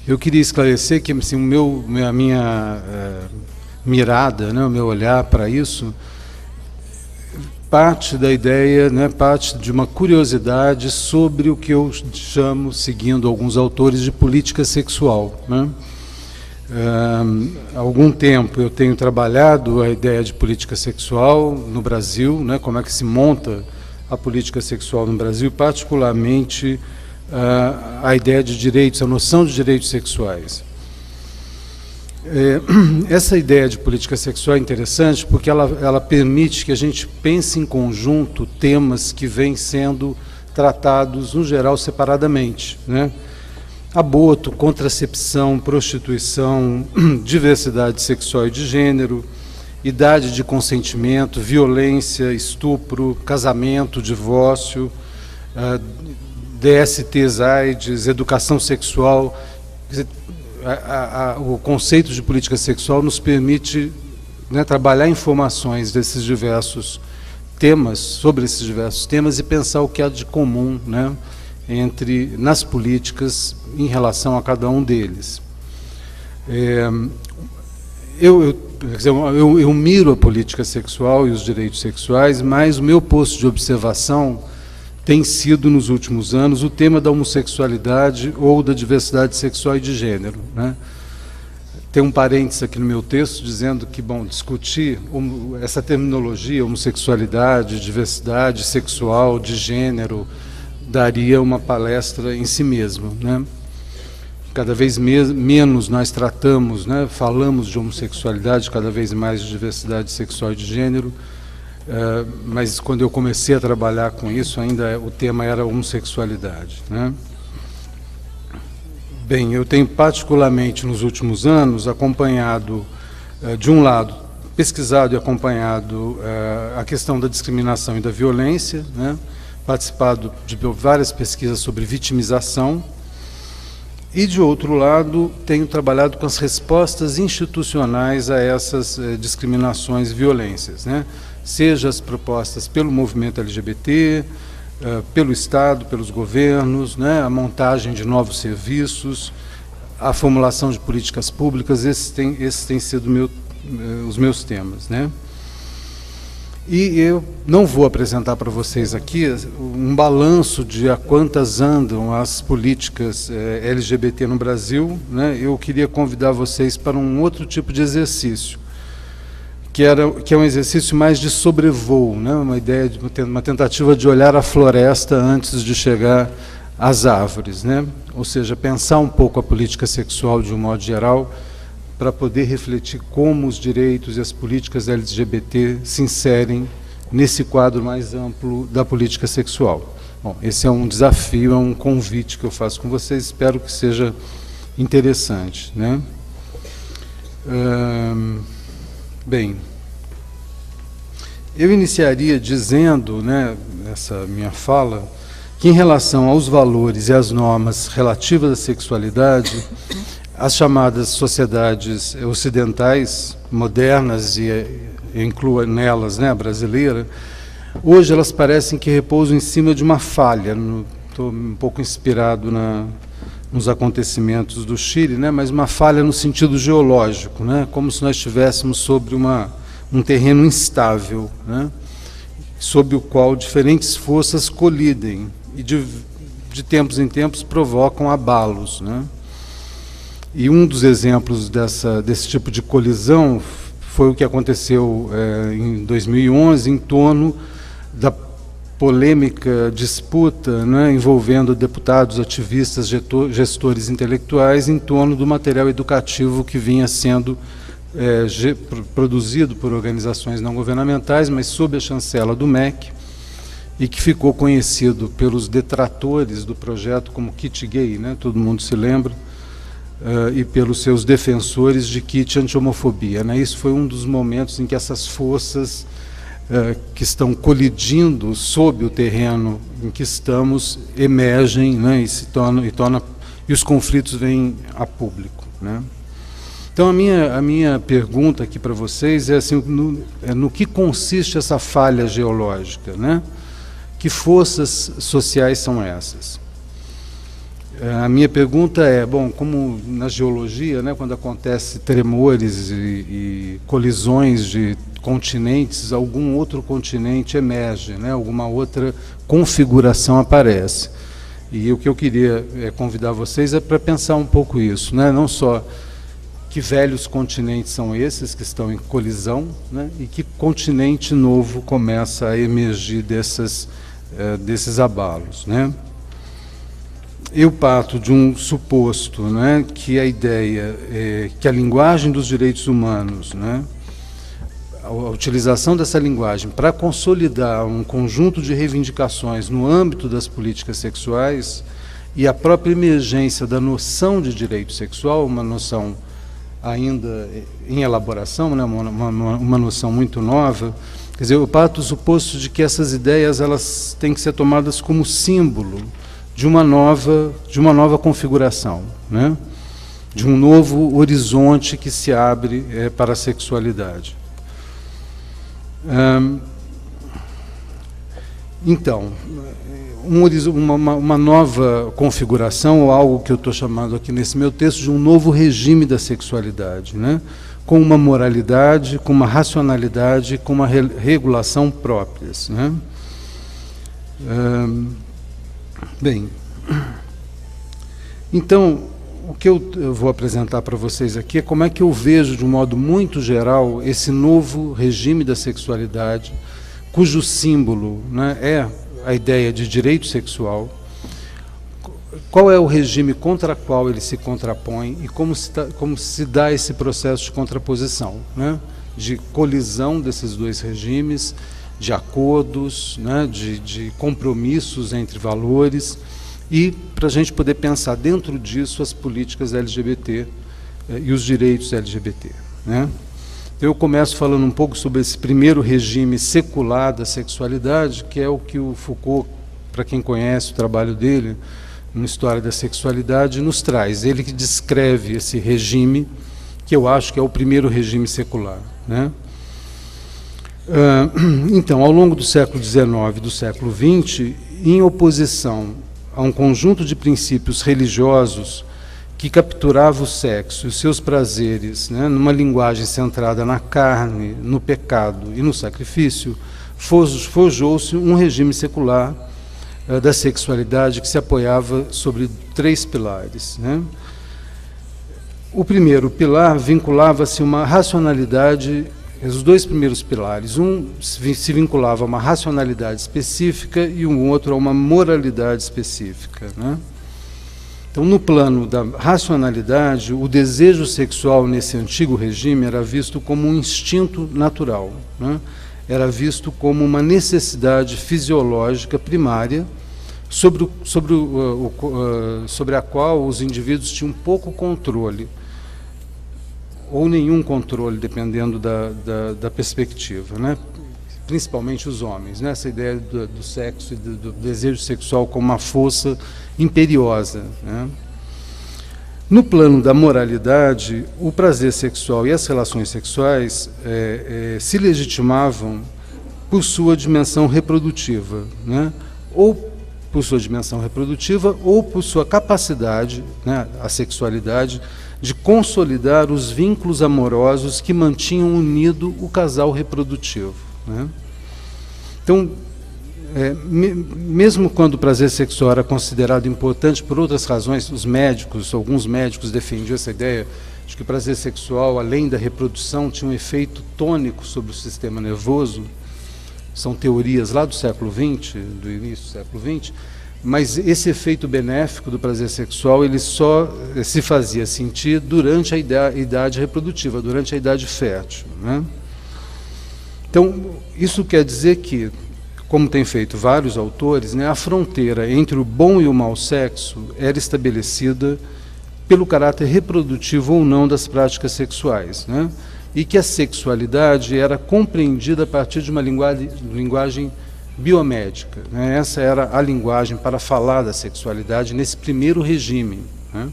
Eu queria esclarecer que assim, a minha mirada, né, o meu olhar para isso, parte da ideia, né, parte de uma curiosidade sobre o que eu chamo, seguindo alguns autores, de política sexual, né? Há algum tempo eu tenho trabalhado a ideia de política sexual no Brasil, né, como é que se monta a política sexual no Brasil, particularmente a ideia de direitos, a noção de direitos sexuais. Essa ideia de política sexual é interessante porque ela permite que a gente pense em conjunto temas que vêm sendo tratados, no geral, separadamente, né? Aborto, contracepção, prostituição, diversidade sexual e de gênero, idade de consentimento, violência, estupro, casamento, divórcio, DSTs, AIDS, educação sexual. O conceito de política sexual nos permite, né, trabalhar informações desses diversos temas, sobre esses diversos temas, e pensar o que há de comum, né, nas políticas em relação a cada um deles. Eu miro a política sexual e os direitos sexuais, mas o meu posto de observação tem sido, nos últimos anos, o tema da homossexualidade ou da diversidade sexual e de gênero, né? Tem um parênteses aqui no meu texto dizendo que, bom, discutir essa terminologia, homossexualidade, diversidade sexual, de gênero, daria uma palestra em si mesmo, né? Cada vez menos nós tratamos, né, falamos de homossexualidade, cada vez mais de diversidade sexual e de gênero, mas quando eu comecei a trabalhar com isso, ainda o tema era homossexualidade, né? Bem, eu tenho particularmente nos últimos anos acompanhado, de um lado, pesquisado e acompanhado a questão da discriminação e da violência, né? Participado de várias pesquisas sobre vitimização, e, de outro lado, tenho trabalhado com as respostas institucionais a essas discriminações e violências, né? Seja as propostas pelo movimento LGBT, pelo Estado, pelos governos, né? A montagem de novos serviços, a formulação de políticas públicas. Esses têm sido os meus temas, né? E eu não vou apresentar para vocês aqui um balanço de a quantas andam as políticas LGBT no Brasil, né? Eu queria convidar vocês para um outro tipo de exercício, que é um exercício mais de sobrevoo, né? Uma tentativa de olhar a floresta antes de chegar às árvores, né? Ou seja, pensar um pouco a política sexual de um modo geral, para poder refletir como os direitos e as políticas LGBT se inserem nesse quadro mais amplo da política sexual. Bom, esse é um desafio, é um convite que eu faço com vocês, espero que seja interessante, né? Bem, eu iniciaria dizendo, né, nessa minha fala, que em relação aos valores e às normas relativas à sexualidade, as chamadas sociedades ocidentais, modernas, e inclua nelas, né, a brasileira, hoje elas parecem que repousam em cima de uma falha. Estou um pouco inspirado nos acontecimentos do Chile, né, mas uma falha no sentido geológico, né, como se nós estivéssemos sobre um terreno instável, né, sobre o qual diferentes forças colidem e de tempos em tempos provocam abalos, né. E um dos exemplos desse tipo de colisão foi o que aconteceu em 2011, em torno da polêmica disputa, né, envolvendo deputados, ativistas, gestores intelectuais, em torno do material educativo que vinha sendo produzido por organizações não governamentais, mas sob a chancela do MEC, e que ficou conhecido pelos detratores do projeto como kit gay, né, todo mundo se lembra, e pelos seus defensores de kit anti-homofobia, né? Isso foi um dos momentos em que essas forças que estão colidindo sob o terreno em que estamos emergem, né? E os conflitos vêm a público, né? Então a minha pergunta aqui para vocês é assim, no que consiste essa falha geológica, né? Que forças sociais são essas? A minha pergunta é, bom, como na geologia, né, quando acontece tremores e colisões de continentes, algum outro continente emerge, né, alguma outra configuração aparece. E o que eu queria convidar vocês é para pensar um pouco isso, né, não só que velhos continentes são esses que estão em colisão, né, e que continente novo começa a emergir desses abalos, né? Eu parto de um suposto, né, que a ideia é que a linguagem dos direitos humanos, né, a utilização dessa linguagem para consolidar um conjunto de reivindicações no âmbito das políticas sexuais e a própria emergência da noção de direito sexual, uma noção ainda em elaboração, né, uma noção muito nova. Quer dizer, eu parto do suposto de que essas ideias elas têm que ser tomadas como símbolo de uma nova configuração, né? De um novo horizonte que se abre para a sexualidade. Então, uma nova configuração, ou algo que eu estou chamando aqui nesse meu texto de um novo regime da sexualidade, né? Com uma moralidade, com uma racionalidade, com uma regulação próprias, né? Bem, então, o que eu vou apresentar para vocês aqui é como é que eu vejo, de um modo muito geral, esse novo regime da sexualidade, cujo símbolo, né, é a ideia de direito sexual, qual é o regime contra o qual ele se contrapõe e como se dá esse processo de contraposição, né, de colisão desses dois regimes, de acordos, né, de compromissos entre valores, e para a gente poder pensar dentro disso as políticas LGBT e os direitos LGBT, né? Eu começo falando um pouco sobre esse primeiro regime secular da sexualidade, que é o que o Foucault, para quem conhece o trabalho dele, na História da Sexualidade, nos traz. Ele que descreve esse regime, que eu acho que é o primeiro regime secular, né? Então, ao longo do século XIX e do século XX, em oposição a um conjunto de princípios religiosos que capturava o sexo e os seus prazeres, né, numa linguagem centrada na carne, no pecado e no sacrifício, forjou-se um regime secular da sexualidade que se apoiava sobre 3 pilares, né? O primeiro pilar vinculava-se a uma racionalidade. Os 2 primeiros pilares, um se vinculava a uma racionalidade específica e o outro a uma moralidade específica, né? Então, no plano da racionalidade, o desejo sexual nesse antigo regime era visto como um instinto natural, né? Era visto como uma necessidade fisiológica primária sobre a qual os indivíduos tinham pouco controle, ou nenhum controle, dependendo da perspectiva, né? Principalmente os homens, né? Essa ideia do sexo e do desejo sexual como uma força imperiosa, né? No plano da moralidade, o prazer sexual e as relações sexuais se legitimavam por sua dimensão reprodutiva, né? Ou por sua dimensão reprodutiva ou por sua capacidade, né, a sexualidade, de consolidar os vínculos amorosos que mantinham unido o casal reprodutivo, né? Então, mesmo quando o prazer sexual era considerado importante por outras razões, alguns médicos defendiam essa ideia de que o prazer sexual, além da reprodução, tinha um efeito tônico sobre o sistema nervoso. São teorias lá do século XX, do início do século XX, mas esse efeito benéfico do prazer sexual ele só se fazia sentir durante a idade reprodutiva, durante a idade fértil, né? Então, isso quer dizer que, como tem feito vários autores, né, a fronteira entre o bom e o mau sexo era estabelecida pelo caráter reprodutivo ou não das práticas sexuais, né? E que a sexualidade era compreendida a partir de uma linguagem biomédica, né? Essa era a linguagem para falar da sexualidade nesse primeiro regime, né?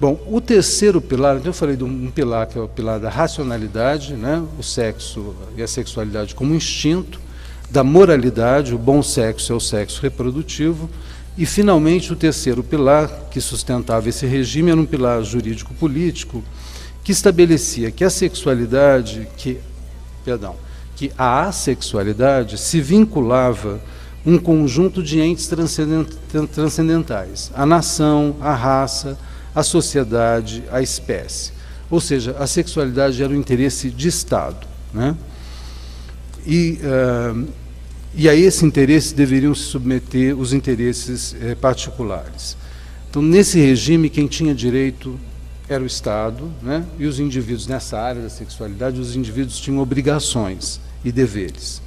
Bom, o terceiro pilar, então eu falei de um pilar que é o pilar da racionalidade, né? O sexo e a sexualidade como instinto, da moralidade, o bom sexo é o sexo reprodutivo, E, finalmente, o terceiro pilar que sustentava esse regime era um pilar jurídico-político que estabelecia que que a assexualidade se vinculava um conjunto de entes transcendentais, a nação, a raça, a sociedade, a espécie. Ou seja, a sexualidade era o interesse de Estado, né? E a esse interesse deveriam se submeter os interesses particulares. Então, nesse regime, quem tinha direito era o Estado, né? E os indivíduos, nessa área da sexualidade, os indivíduos tinham obrigações e deveres.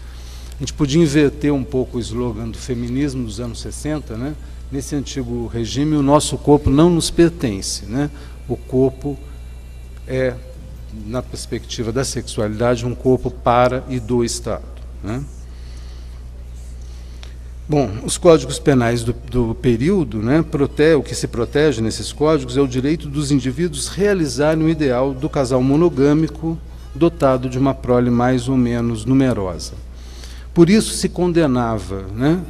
A gente podia inverter um pouco o slogan do feminismo dos anos 60, né? Nesse antigo regime, o nosso corpo não nos pertence, né? O corpo é, na perspectiva da sexualidade, um corpo para e do Estado, né? Bom, os códigos penais do período, né, o que se protege nesses códigos é o direito dos indivíduos realizarem o ideal do casal monogâmico dotado de uma prole mais ou menos numerosa. Por isso se condenava, né,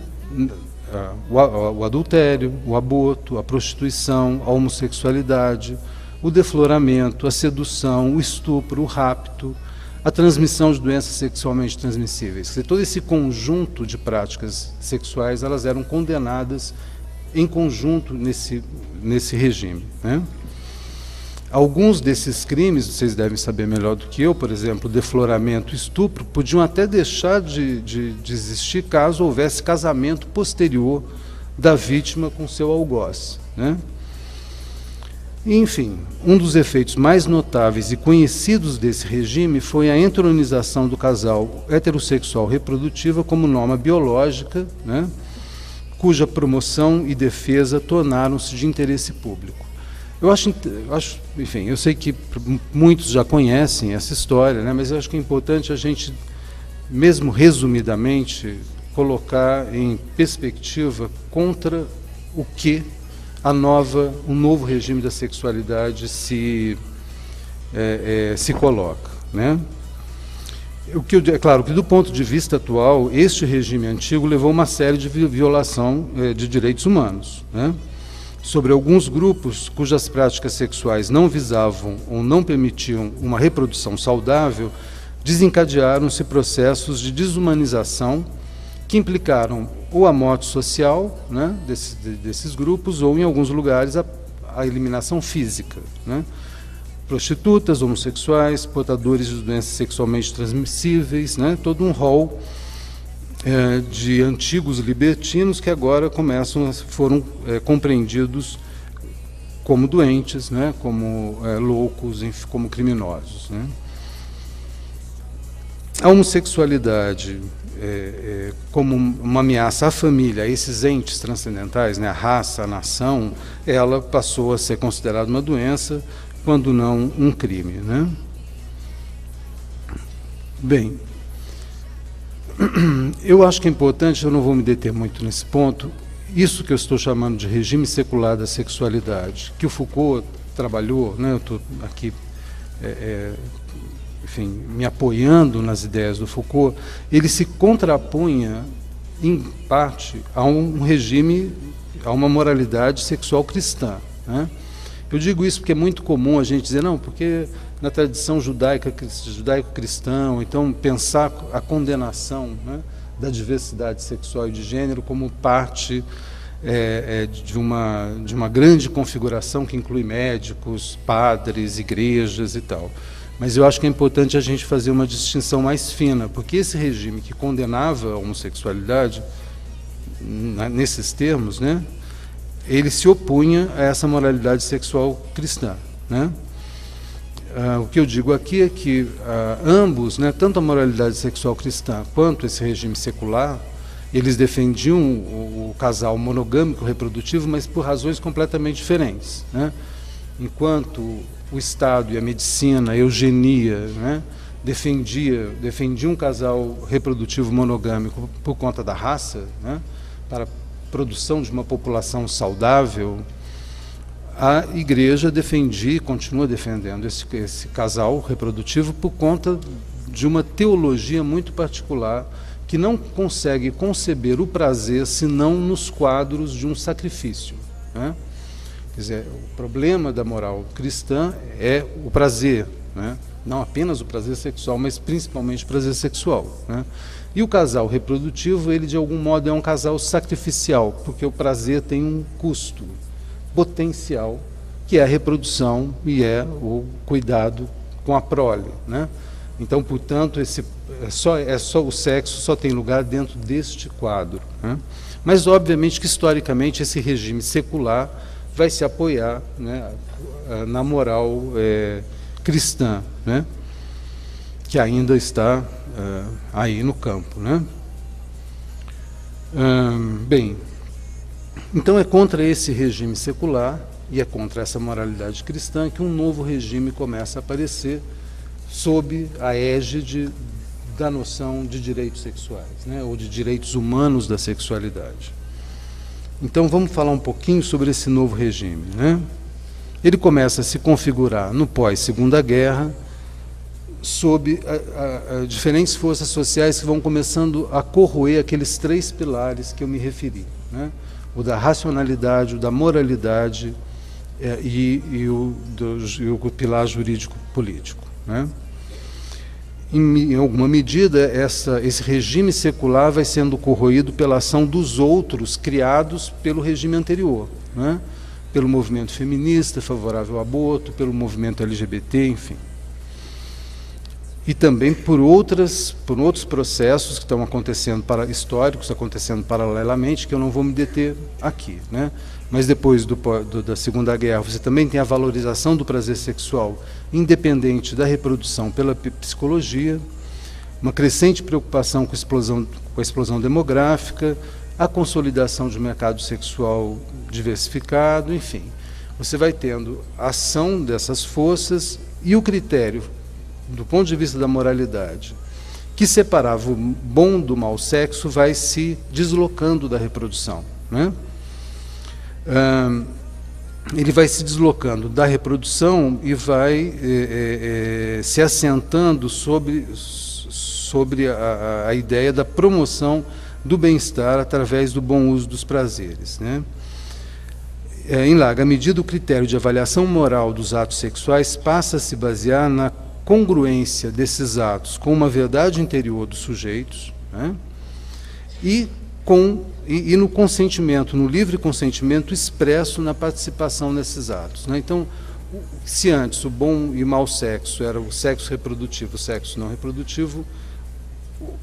o adultério, o aborto, a prostituição, a homossexualidade, o defloramento, a sedução, o estupro, o rapto, a transmissão de doenças sexualmente transmissíveis. Todo esse conjunto de práticas sexuais, elas eram condenadas em conjunto nesse regime, né? Alguns desses crimes, vocês devem saber melhor do que eu, por exemplo, defloramento e estupro, podiam até deixar de existir caso houvesse casamento posterior da vítima com seu algoz, né? Enfim, um dos efeitos mais notáveis e conhecidos desse regime foi a entronização do casal heterossexual reprodutiva como norma biológica, né, cuja promoção e defesa tornaram-se de interesse público. Enfim, eu sei que muitos já conhecem essa história, né, mas eu acho que é importante a gente, mesmo resumidamente, colocar em perspectiva contra o que um novo regime da sexualidade se coloca, né? É claro que, do ponto de vista atual, este regime antigo levou uma série de violação de direitos humanos, né? Sobre alguns grupos cujas práticas sexuais não visavam ou não permitiam uma reprodução saudável, desencadearam-se processos de desumanização que implicaram ou a morte social, né, desses grupos, ou, em alguns lugares, a eliminação física, né? Prostitutas, homossexuais, portadores de doenças sexualmente transmissíveis, né? Todo um rol de antigos libertinos que agora foram compreendidos como doentes, né? Como loucos, como criminosos, né? A homossexualidade, como uma ameaça à família, a esses entes transcendentais, né, a raça, a nação, ela passou a ser considerada uma doença, quando não um crime, né? Bem, eu acho que é importante, eu não vou me deter muito nesse ponto, isso que eu estou chamando de regime secular da sexualidade, que o Foucault trabalhou, né, eu estou aqui enfim, me apoiando nas ideias do Foucault, ele se contrapunha, em parte, a um regime, a uma moralidade sexual cristã, né? Eu digo isso porque é muito comum a gente dizer, não, porque na tradição judaico-cristã, então pensar a condenação, né, da diversidade sexual e de gênero como parte de uma grande configuração que inclui médicos, padres, igrejas e tal. Mas eu acho que é importante a gente fazer uma distinção mais fina, porque esse regime que condenava a homossexualidade, nesses termos, né, ele se opunha a essa moralidade sexual cristã, né? O que eu digo aqui é que ambos, né, tanto a moralidade sexual cristã quanto esse regime secular, eles defendiam o casal monogâmico reprodutivo, mas por razões completamente diferentes, né? Enquanto o Estado e a medicina, a eugenia, né, defendiam um casal reprodutivo monogâmico por conta da raça, né, para a produção de uma população saudável, a Igreja defendia e continua defendendo esse casal reprodutivo por conta de uma teologia muito particular que não consegue conceber o prazer senão nos quadros de um sacrifício, né? Quer dizer, o problema da moral cristã é o prazer, né? Não apenas o prazer sexual, mas principalmente o prazer sexual, né? E o casal reprodutivo, ele de algum modo é um casal sacrificial, porque o prazer tem um custo potencial, que é a reprodução e é o cuidado com a prole, né? Então, portanto, o sexo só tem lugar dentro deste quadro, né? Mas, obviamente, que historicamente esse regime secular vai se apoiar, né, na moral cristã, né, que ainda está aí no campo, né? Bem, então é contra esse regime secular e é contra essa moralidade cristã que um novo regime começa a aparecer sob a égide da noção de direitos sexuais, né, ou de direitos humanos da sexualidade. Então vamos falar um pouquinho sobre esse novo regime, né? Ele começa a se configurar no pós-Segunda Guerra, sob diferentes forças sociais que vão começando a corroer aqueles três pilares que eu me referi, né? O da racionalidade, o da moralidade e o pilar jurídico-político, né? Em alguma medida, esse regime secular vai sendo corroído pela ação dos outros criados pelo regime anterior, né? Pelo movimento feminista favorável ao aborto, pelo movimento LGBT, enfim. E também por outros processos que estão acontecendo, históricos, acontecendo paralelamente, que eu não vou me deter aqui, né? Mas depois da Segunda Guerra, você também tem a valorização do prazer sexual independente da reprodução pela psicologia, uma crescente preocupação com a explosão demográfica, a consolidação de um mercado sexual diversificado, enfim. Você vai tendo a ação dessas forças e o critério, do ponto de vista da moralidade, que separava o bom do mau sexo, vai se deslocando da reprodução, né? Ele vai se deslocando da reprodução e vai se assentando sobre a ideia da promoção do bem-estar através do bom uso dos prazeres, né? Em larga medida, o critério de avaliação moral dos atos sexuais passa a se basear na congruência desses atos com uma verdade interior dos sujeitos, né? E no consentimento, no livre consentimento expresso na participação nesses atos, né? Então, se antes o bom e mau sexo era o sexo reprodutivo, o sexo não reprodutivo,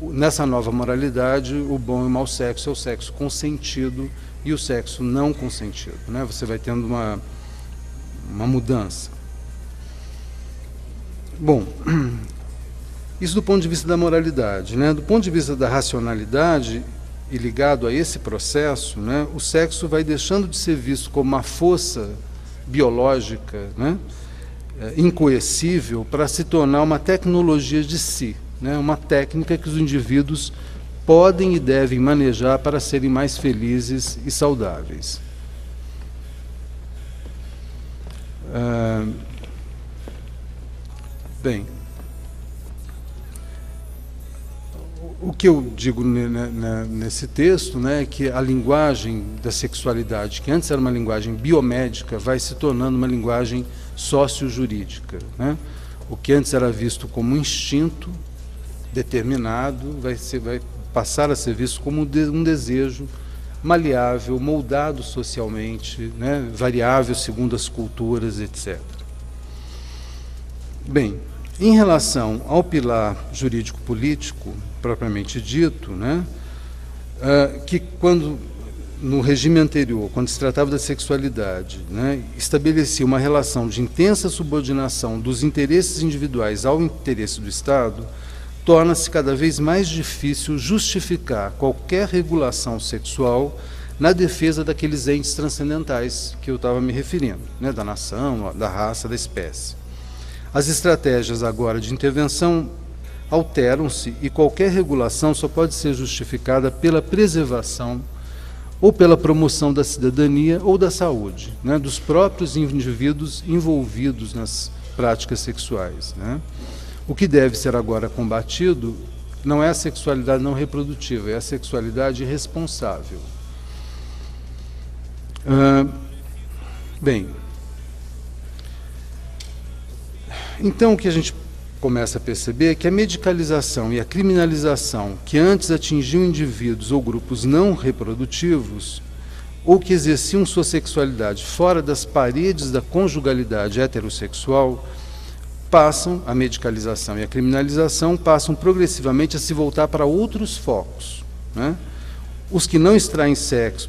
nessa nova moralidade, o bom e o mau sexo é o sexo consentido e o sexo não consentido, né? Você vai tendo uma mudança. Bom, isso do ponto de vista da moralidade, né? Do ponto de vista da racionalidade, e ligado a esse processo, né, o sexo vai deixando de ser visto como uma força biológica, né, incoercível, para se tornar uma tecnologia de si, né, uma técnica que os indivíduos podem e devem manejar para serem mais felizes e saudáveis. Bem, o que eu digo nesse texto, né, é que a linguagem da sexualidade, que antes era uma linguagem biomédica, vai se tornando uma linguagem sociojurídica, né? O que antes era visto como um instinto determinado vai passar a ser visto como um desejo maleável, moldado socialmente, né, variável segundo as culturas, etc. Bem, em relação ao pilar jurídico-político, propriamente dito, né, que no regime anterior, quando se tratava da sexualidade, né, estabelecia uma relação de intensa subordinação dos interesses individuais ao interesse do Estado, torna-se cada vez mais difícil justificar qualquer regulação sexual na defesa daqueles entes transcendentais que eu estava me referindo, né, da nação, da raça, da espécie. As estratégias agora de intervenção alteram-se e qualquer regulação só pode ser justificada pela preservação ou pela promoção da cidadania ou da saúde, né, dos próprios indivíduos envolvidos nas práticas sexuais, né? O que deve ser agora combatido não é a sexualidade não reprodutiva, é a sexualidade irresponsável. Bem, então o que a gente começa a perceber é que a medicalização e a criminalização que antes atingiam indivíduos ou grupos não reprodutivos ou que exerciam sua sexualidade fora das paredes da conjugalidade heterossexual, a medicalização e a criminalização passam progressivamente a se voltar para outros focos, né? Os que não extraem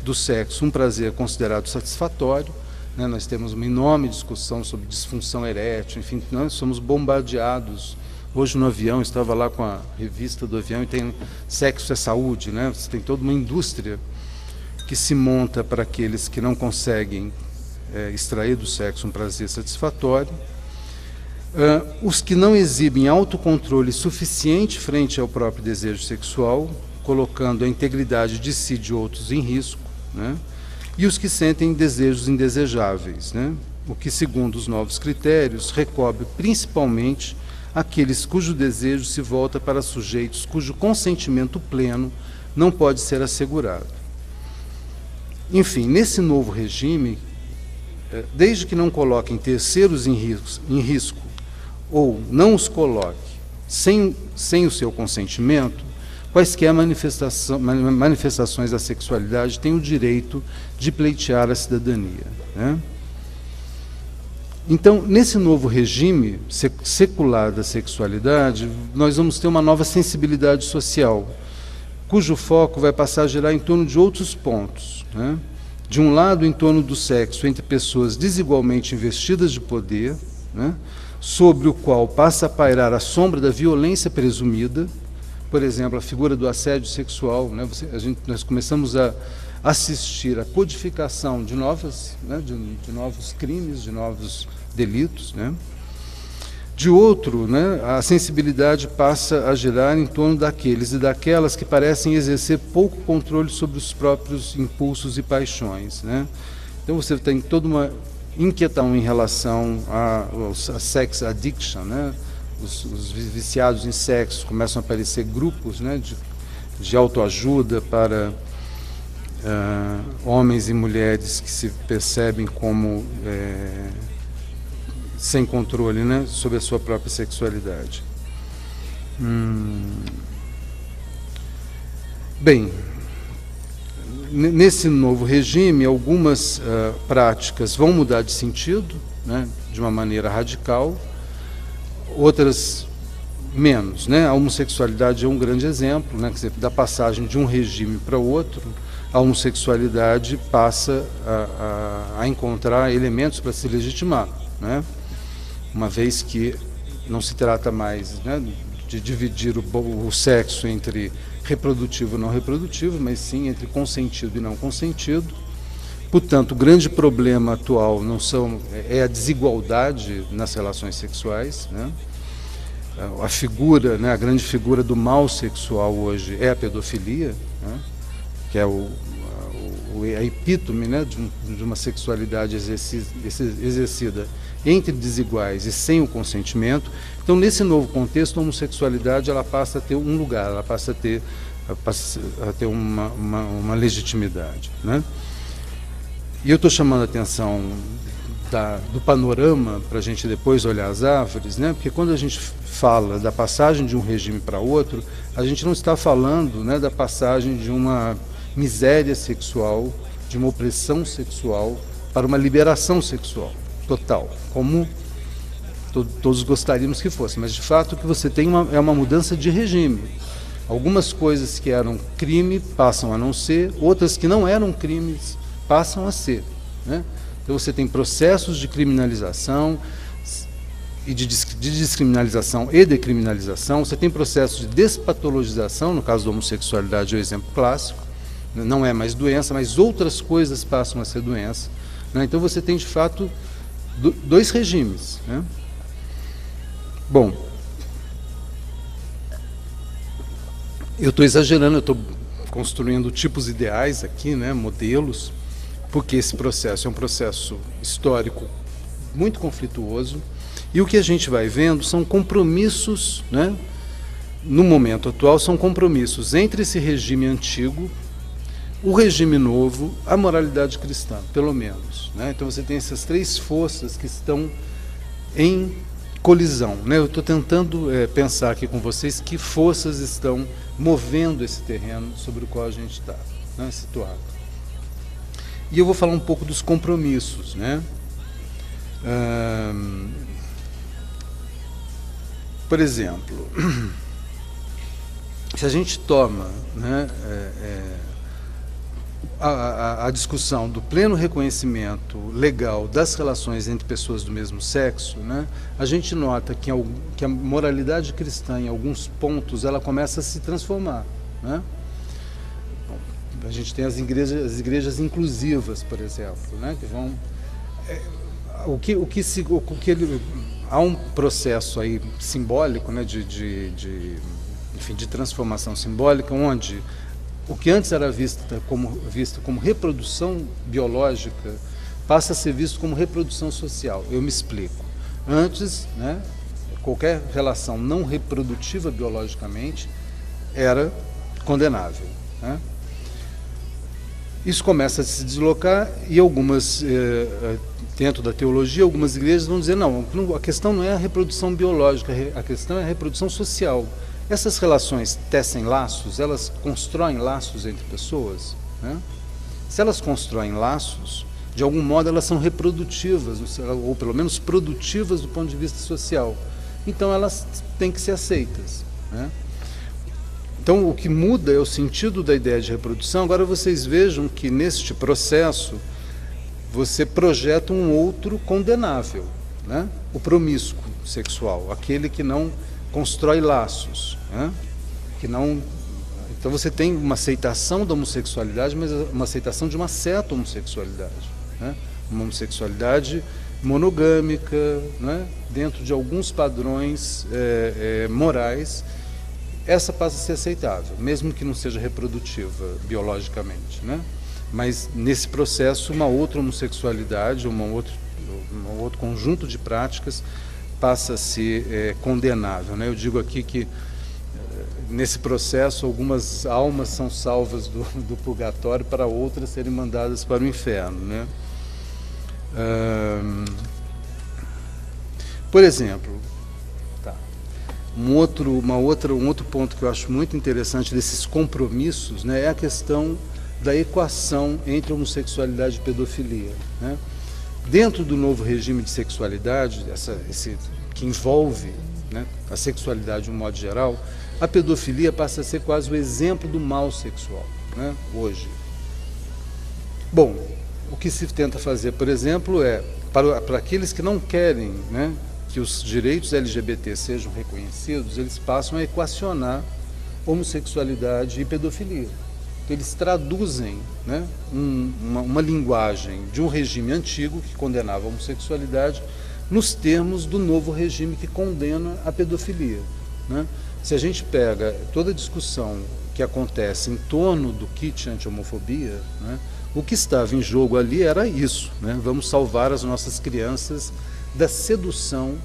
do sexo um prazer considerado satisfatório, né? Nós temos uma enorme discussão sobre disfunção erétil, enfim, nós somos bombardeados. Hoje no avião, estava lá com a revista do avião e tem Sexo é Saúde, né? Você tem toda uma indústria que se monta para aqueles que não conseguem extrair do sexo um prazer satisfatório. Os que não exibem autocontrole suficiente frente ao próprio desejo sexual, colocando a integridade de si e de outros em risco, né? E os que sentem desejos indesejáveis, né? O que, segundo os novos critérios, recobre principalmente aqueles cujo desejo se volta para sujeitos cujo consentimento pleno não pode ser assegurado. Enfim, nesse novo regime, desde que não coloquem terceiros em risco ou não os coloque sem o seu consentimento, quaisquer manifestações da sexualidade têm o direito de pleitear a cidadania, né? Então, nesse novo regime secular da sexualidade, nós vamos ter uma nova sensibilidade social, cujo foco vai passar a girar em torno de outros pontos, né? De um lado, em torno do sexo entre pessoas desigualmente investidas de poder, né? Sobre o qual passa a pairar a sombra da violência presumida, por exemplo, a figura do assédio sexual, né? Nós começamos a assistir à codificação de novos crimes, de novos delitos, né? De outro, né, a sensibilidade passa a girar em torno daqueles e daquelas que parecem exercer pouco controle sobre os próprios impulsos e paixões, né? Então você tem toda uma inquietação em relação a sex addiction, né? Os viciados em sexo, começam a aparecer grupos, né, de autoajuda para homens e mulheres que se percebem como sem controle, né, sobre a sua própria sexualidade. Bem, nesse novo regime, algumas práticas vão mudar de sentido, né, de uma maneira radical, outras menos, né? A homossexualidade é um grande exemplo, né? Quer dizer, da passagem de um regime para o outro, a homossexualidade passa a encontrar elementos para se legitimar, né? Uma vez que não se trata mais, né, de dividir o sexo entre reprodutivo e não reprodutivo, mas sim entre consentido e não consentido. Portanto, o grande problema atual é a desigualdade nas relações sexuais, né? A figura, né, a grande figura do mal sexual hoje é a pedofilia, né, que é a epítome, né, de uma sexualidade exercida entre desiguais e sem o consentimento. Então, nesse novo contexto, a homossexualidade ela passa a ter um lugar, ela passa a ter uma legitimidade, né? E eu estou chamando a atenção do panorama para a gente depois olhar as árvores, né? Porque quando a gente fala da passagem de um regime para outro, a gente não está falando, né, da passagem de uma miséria sexual, de uma opressão sexual para uma liberação sexual total, como todos gostaríamos que fosse. Mas, de fato, o que você tem é uma mudança de regime. Algumas coisas que eram crime passam a não ser, outras que não eram crimes passam a ser, né? Então você tem processos de criminalização e de descriminalização e decriminalização, você tem processos de despatologização, no caso da homossexualidade é o exemplo clássico, não é mais doença, mas outras coisas passam a ser doença, né? Então você tem de fato dois regimes, né? Bom, eu estou exagerando, eu estou construindo tipos ideais aqui, né, modelos, porque esse processo é um processo histórico muito conflituoso, e o que a gente vai vendo são compromissos, né, no momento atual, são compromissos entre esse regime antigo, o regime novo, a moralidade cristã, pelo menos, né? Então você tem essas três forças que estão em colisão, né? Eu estou tentando pensar aqui com vocês que forças estão movendo esse terreno sobre o qual a gente está, né, situado. E eu vou falar um pouco dos compromissos, né? Por exemplo, se a gente toma, né, a discussão do pleno reconhecimento legal das relações entre pessoas do mesmo sexo, né, a gente nota que a moralidade cristã, em alguns pontos, ela começa a se transformar, né? Bom, a gente tem as igrejas inclusivas, por exemplo, né, que vão... há um processo aí simbólico, né, enfim, de transformação simbólica, onde o que antes era visto como reprodução biológica passa a ser visto como reprodução social. Eu me explico. Antes, né, qualquer relação não reprodutiva biologicamente era condenável, né? Isso começa a se deslocar e algumas, dentro da teologia, algumas igrejas vão dizer, não, a questão não é a reprodução biológica, a questão é a reprodução social. Essas relações tecem laços, elas constroem laços entre pessoas, né? Se elas constroem laços, de algum modo elas são reprodutivas, ou pelo menos produtivas do ponto de vista social. Então elas têm que ser aceitas, né? Então o que muda é o sentido da ideia de reprodução. Agora vocês vejam que neste processo você projeta um outro condenável, né? O promíscuo sexual, aquele que não constrói laços, né? Que não... Então você tem uma aceitação da homossexualidade, mas uma aceitação de uma certa homossexualidade, né? Uma homossexualidade monogâmica, né? Dentro de alguns padrões morais. Essa passa a ser aceitável, mesmo que não seja reprodutiva biologicamente, né? Mas nesse processo uma outra homossexualidade, um outro conjunto de práticas passa a ser condenável, né? Eu digo aqui que nesse processo algumas almas são salvas do purgatório para outras serem mandadas para o inferno, né? Por exemplo, um outro ponto que eu acho muito interessante desses compromissos, né, é a questão da equação entre homossexualidade e pedofilia, né? Dentro do novo regime de sexualidade, que envolve, né, a sexualidade de um modo geral, a pedofilia passa a ser quase o exemplo do mal sexual, né, hoje. Bom, o que se tenta fazer, por exemplo, para aqueles que não querem, né, que os direitos LGBT sejam reconhecidos, eles passam a equacionar homossexualidade e pedofilia. Eles traduzem, né, uma linguagem de um regime antigo que condenava a homossexualidade nos termos do novo regime que condena a pedofilia, né? Se a gente pega toda a discussão que acontece em torno do kit anti-homofobia, né, o que estava em jogo ali era isso, né? Vamos salvar as nossas crianças da sedução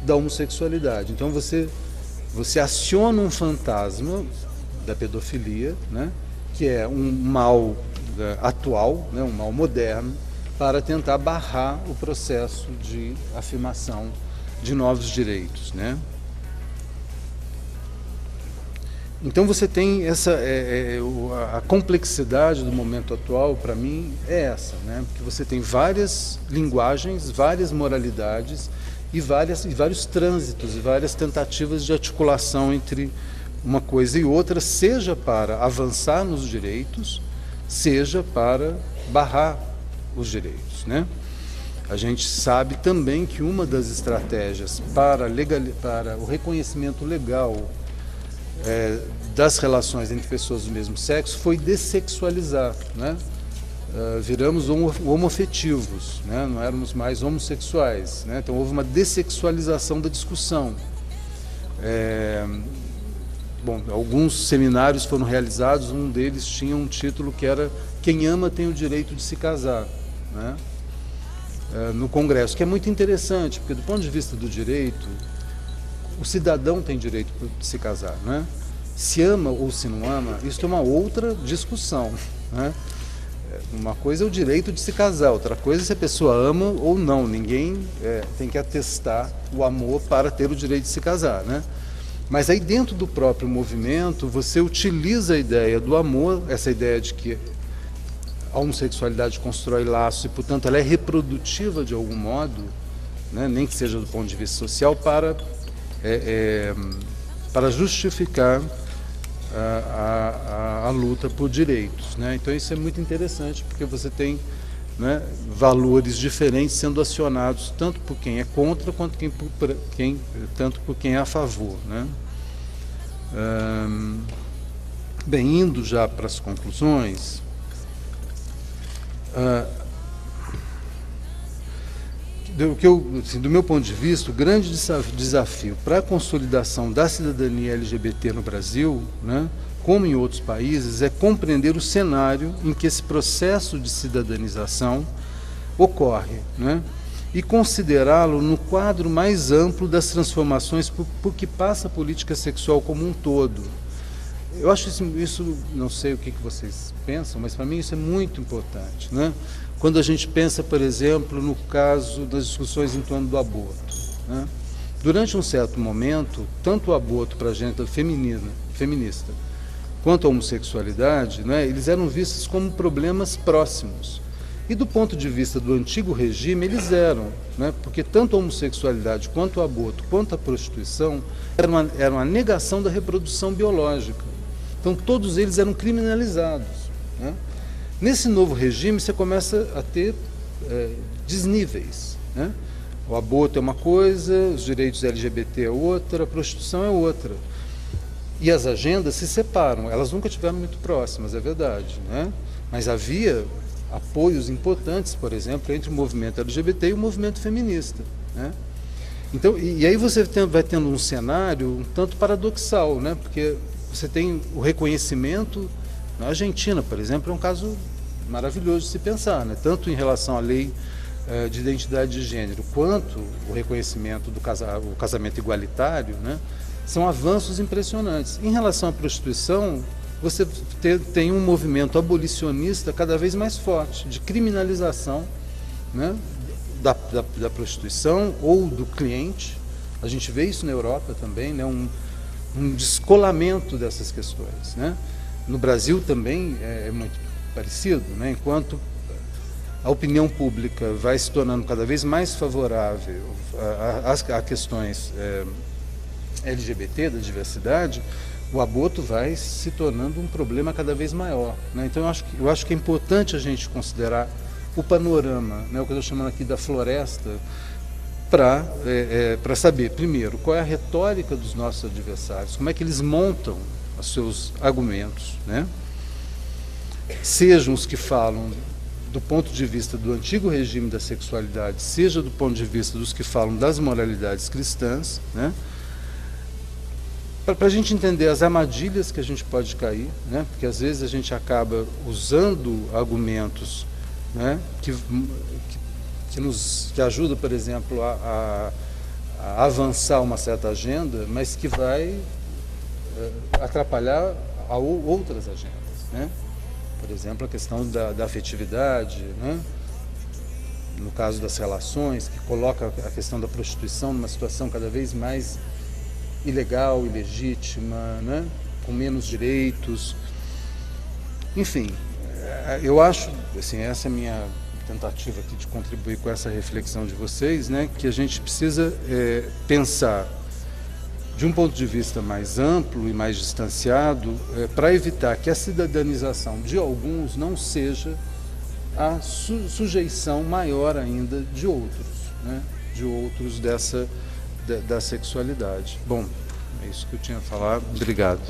da homossexualidade. Então você aciona um fantasma da pedofilia, né, que é um mal atual, né, um mal moderno, para tentar barrar o processo de afirmação de novos direitos, né? Então você tem a complexidade do momento atual, para mim, é essa, né? Porque você tem várias linguagens, várias moralidades e vários trânsitos e várias tentativas de articulação entre uma coisa e outra, seja para avançar nos direitos, seja para barrar os direitos, né? A gente sabe também que uma das estratégias para o reconhecimento legal das relações entre pessoas do mesmo sexo foi dessexualizar, né? Viramos homoafetivos, né? Não éramos mais homossexuais, né? Então houve uma dessexualização da discussão. Bom, alguns seminários foram realizados, um deles tinha um título que era Quem ama tem o direito de se casar, né? No Congresso, que é muito interessante, porque do ponto de vista do direito, o cidadão tem direito de se casar, né? Se ama ou se não ama, isso é uma outra discussão, né? Uma coisa é o direito de se casar, outra coisa é se a pessoa ama ou não. Ninguém tem que atestar o amor para ter o direito de se casar, né? Mas aí dentro do próprio movimento, você utiliza a ideia do amor, essa ideia de que a homossexualidade constrói laços e, portanto, ela é reprodutiva de algum modo, né? Nem que seja do ponto de vista social, para justificar a luta por direitos, né? Então isso é muito interessante, porque você tem, né, valores diferentes sendo acionados tanto por quem é contra quanto tanto por quem é a favor, né? Bem, indo já para as conclusões, do meu ponto de vista, o grande desafio para a consolidação da cidadania LGBT no Brasil, né, como em outros países, é compreender o cenário em que esse processo de cidadanização ocorre, né, e considerá-lo no quadro mais amplo das transformações por que passa a política sexual como um todo. Eu acho isso, não sei o que vocês pensam, mas para mim isso é muito importante, né? Quando a gente pensa, por exemplo, no caso das discussões em torno do aborto, né? Durante um certo momento, tanto o aborto para a agenda feminista quanto a homossexualidade, né, eles eram vistos como problemas próximos. E do ponto de vista do antigo regime, eles eram, né, porque tanto a homossexualidade quanto o aborto, quanto a prostituição, era uma negação da reprodução biológica. Então todos eles eram criminalizados, né? Nesse novo regime você começa a ter desníveis, né? O aborto é uma coisa, os direitos LGBT é outra, a prostituição é outra. E as agendas se separam, elas nunca estiveram muito próximas, é verdade, né? Mas havia apoios importantes, por exemplo, entre o movimento LGBT e o movimento feminista, né? Então, e aí você vai tendo um cenário um tanto paradoxal, né? Porque você tem o reconhecimento. Na Argentina, por exemplo, é um caso maravilhoso de se pensar, né? Tanto em relação à lei de identidade de gênero, quanto o reconhecimento do casamento igualitário, né? São avanços impressionantes. Em relação à prostituição, você tem um movimento abolicionista cada vez mais forte, de criminalização, né, da prostituição ou do cliente. A gente vê isso na Europa também, né? Um descolamento dessas questões, né? No Brasil também é muito parecido, né? Enquanto a opinião pública vai se tornando cada vez mais favorável a questões LGBT, da diversidade, o aborto vai se tornando um problema cada vez maior, né? Então eu acho que é importante a gente considerar o panorama, né? O que eu estou chamando aqui da floresta, para saber, primeiro, qual é a retórica dos nossos adversários, como é que eles montam os seus argumentos, né? Sejam os que falam do ponto de vista do antigo regime da sexualidade, seja do ponto de vista dos que falam das moralidades cristãs, né? Para a gente entender as armadilhas que a gente pode cair, né? Porque às vezes a gente acaba usando argumentos, né, que ajuda, por exemplo, a avançar uma certa agenda, mas que vai atrapalhar outras agendas, né? Por exemplo, a questão da afetividade, né? No caso das relações, que coloca a questão da prostituição numa situação cada vez mais ilegal, ilegítima, né? Com menos direitos. Enfim, eu acho, assim, essa é a minha tentativa aqui de contribuir com essa reflexão de vocês, né, que a gente precisa pensar de um ponto de vista mais amplo e mais distanciado, para evitar que a cidadanização de alguns não seja a sujeição maior ainda de outros, né, de outros da sexualidade. Bom, é isso que eu tinha a falar. Obrigado.